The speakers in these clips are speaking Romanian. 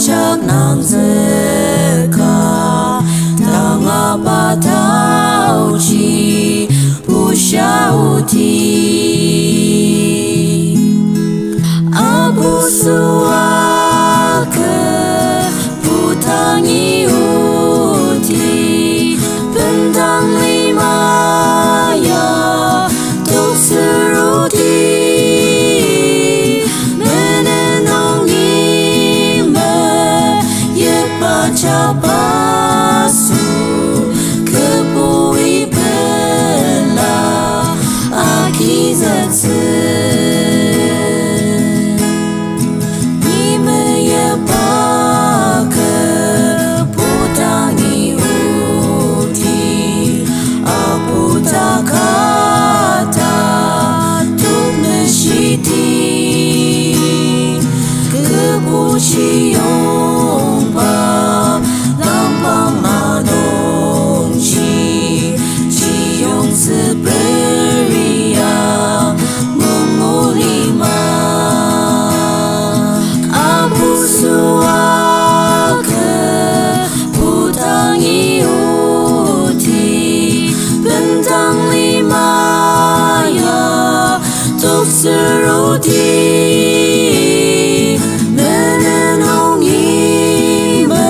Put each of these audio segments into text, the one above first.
chắc nàng dễ cả ta ngã ba thao chi bu shao ti abu suwa ke putangi uti bentang lima ya tuk seruti Capasu kebui bela akizatsu Nimeye baka putangi uti aputakata tukneshiti kebuchi yongpa Seruti menenung ime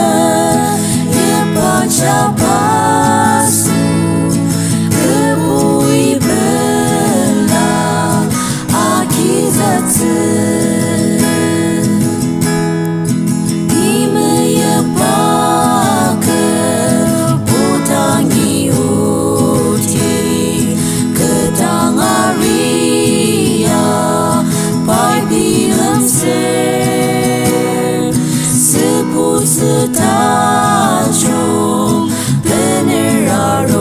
ye baca pasu kebui bela akizatsu ime ye baka putangi uti ketangari Setajong peneraroa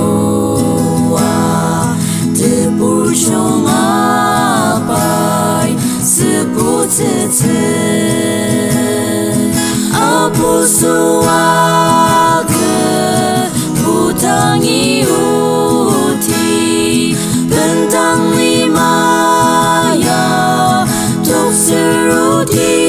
Teburjong abai sebutete Abu suwaga putangi uti bentang lima ya tuk seruti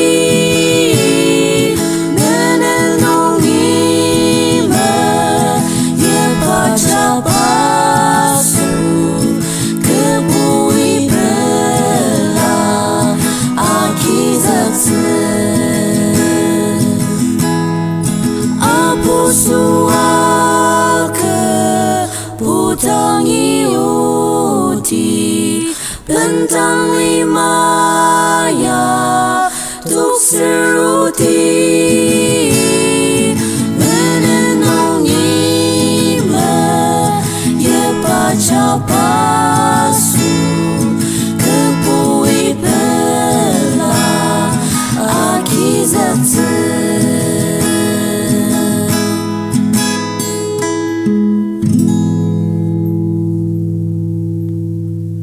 Suaka putangi uti bentang lima ya tuk seruti